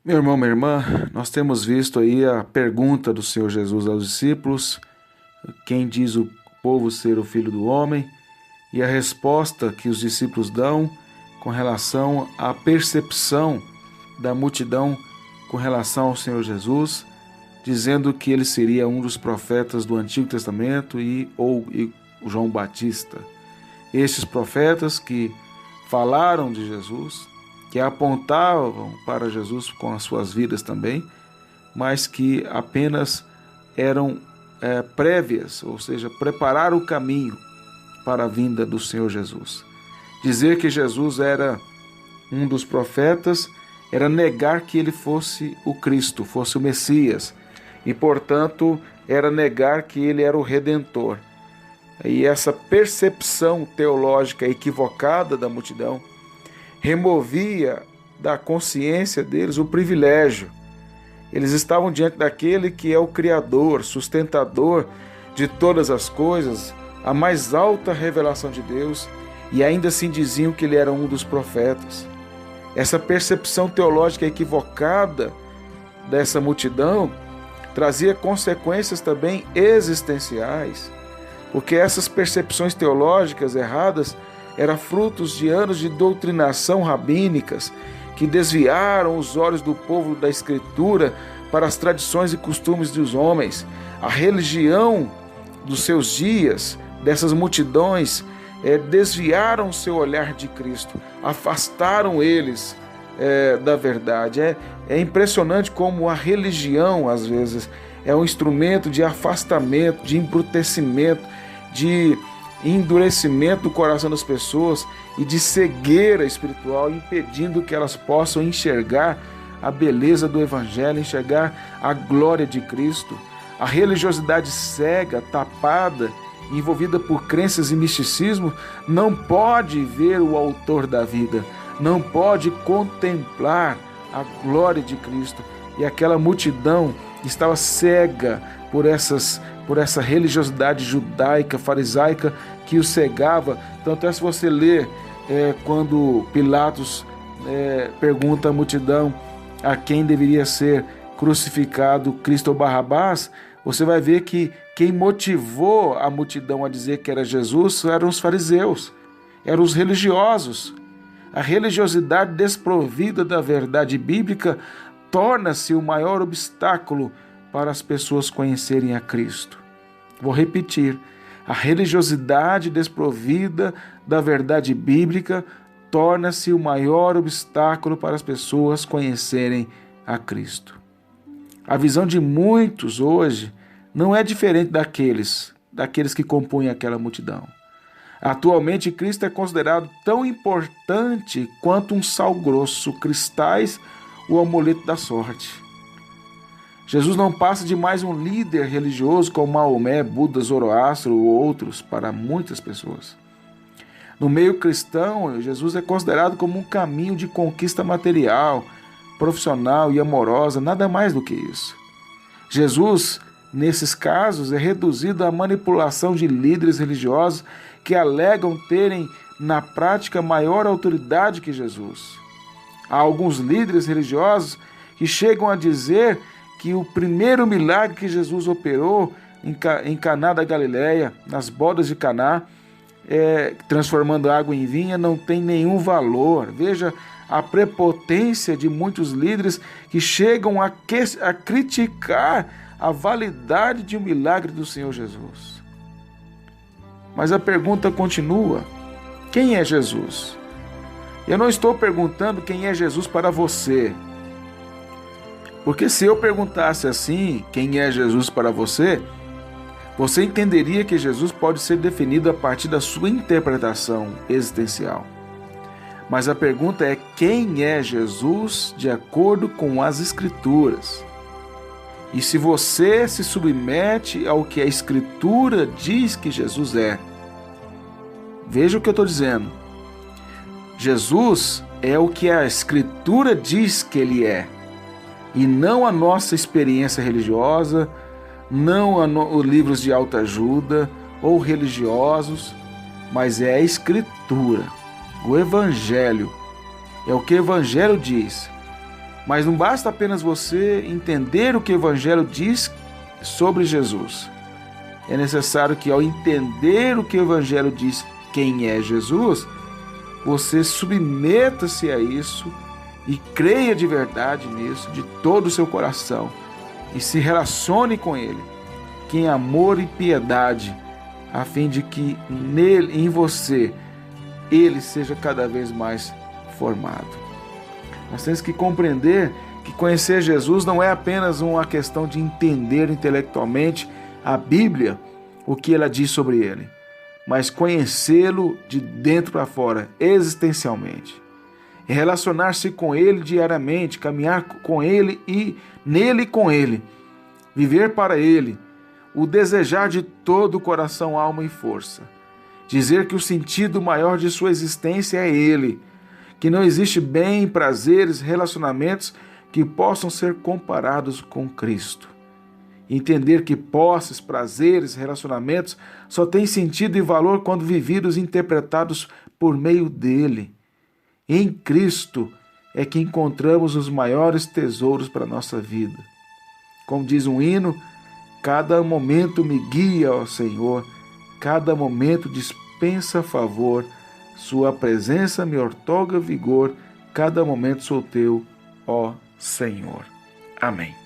Meu irmão, minha irmã, nós temos visto aí a pergunta do Senhor Jesus aos discípulos: quem diz o povo ser o Filho do Homem? E a resposta que os discípulos dão com relação à percepção da multidão com relação ao Senhor Jesus, dizendo que ele seria um dos profetas do Antigo Testamento ou o João Batista. Estes profetas que falaram de Jesus, que apontavam para Jesus com as suas vidas também, mas que apenas eram prévias, ou seja, prepararam o caminho para a vinda do Senhor Jesus. Dizer que Jesus era um dos profetas era negar que ele fosse o Cristo, fosse o Messias, e, portanto, era negar que ele era o Redentor. E essa percepção teológica equivocada da multidão removia da consciência deles o privilégio. Eles estavam diante daquele que é o Criador, sustentador de todas as coisas, a mais alta revelação de Deus, e ainda assim diziam que ele era um dos profetas. Essa percepção teológica equivocada dessa multidão trazia consequências também existenciais, porque essas percepções teológicas erradas eram frutos de anos de doutrinação rabínicas que desviaram os olhos do povo da Escritura para as tradições e costumes dos homens. A religião dos seus dias, dessas multidões, desviaram o seu olhar de Cristo, afastaram eles da verdade. É impressionante como a religião, às vezes, é um instrumento de afastamento, de embrutecimento, de endurecimento do coração das pessoas e de cegueira espiritual, impedindo que elas possam enxergar a beleza do Evangelho, enxergar a glória de Cristo. A religiosidade cega, tapada, envolvida por crenças e misticismo, não pode ver o autor da vida, não pode contemplar a glória de Cristo. E aquela multidão estava cega por essa religiosidade judaica, farisaica, que o cegava. Tanto é, se você ler quando Pilatos pergunta à multidão a quem deveria ser crucificado, Cristo ou Barrabás, você vai ver que quem motivou a multidão a dizer que era Jesus eram os fariseus, eram os religiosos. A religiosidade desprovida da verdade bíblica torna-se o maior obstáculo para as pessoas conhecerem a Cristo. Vou repetir: a religiosidade desprovida da verdade bíblica torna-se o maior obstáculo para as pessoas conhecerem a Cristo. A visão de muitos hoje não é diferente daqueles que compõem aquela multidão. Atualmente, Cristo é considerado tão importante quanto um sal grosso, cristais ou amuleto da sorte. Jesus não passa de mais um líder religioso como Maomé, Buda, Zoroastro ou outros para muitas pessoas. No meio cristão, Jesus é considerado como um caminho de conquista material, profissional e amorosa, nada mais do que isso. Jesus, nesses casos, é reduzido à manipulação de líderes religiosos que alegam terem na prática maior autoridade que Jesus. Há alguns líderes religiosos que chegam a dizer que o primeiro milagre que Jesus operou em Caná da Galileia, nas bodas de Caná, transformando água em vinho, não tem nenhum valor. Veja a prepotência de muitos líderes que chegam a criticar a validade de um milagre do Senhor Jesus. Mas a pergunta continua: quem é Jesus? Eu não estou perguntando quem é Jesus para você. Porque se eu perguntasse assim, quem é Jesus para você, você entenderia que Jesus pode ser definido a partir da sua interpretação existencial. Mas a pergunta é: quem é Jesus de acordo com as Escrituras? E se você se submete ao que a Escritura diz que Jesus é, veja o que eu estou dizendo. Jesus é o que a Escritura diz que Ele é, e não a nossa experiência religiosa, não os livros de autoajuda ou religiosos, mas é a Escritura, o Evangelho. É o que o Evangelho diz. Mas não basta apenas você entender o que o Evangelho diz sobre Jesus. É necessário que, ao entender o que o Evangelho diz quem é Jesus, você submeta-se a isso e creia de verdade nisso, de todo o seu coração, e se relacione com Ele, que em amor e piedade, a fim de que nele, em você, Ele seja cada vez mais formado. Nós temos que compreender que conhecer Jesus não é apenas uma questão de entender intelectualmente a Bíblia, o que ela diz sobre Ele, mas conhecê-lo de dentro para fora, existencialmente. E relacionar-se com Ele diariamente, caminhar com Ele e nele e com Ele, viver para Ele, o desejar de todo o coração, alma e força. Dizer que o sentido maior de sua existência é Ele, que não existe bem, prazeres, relacionamentos que possam ser comparados com Cristo. Entender que posses, prazeres, relacionamentos só têm sentido e valor quando vividos e interpretados por meio dele. Em Cristo é que encontramos os maiores tesouros para a nossa vida. Como diz um hino, cada momento me guia, ó Senhor, cada momento dispensa favor, sua presença me outorga vigor, cada momento sou teu, ó Senhor. Amém.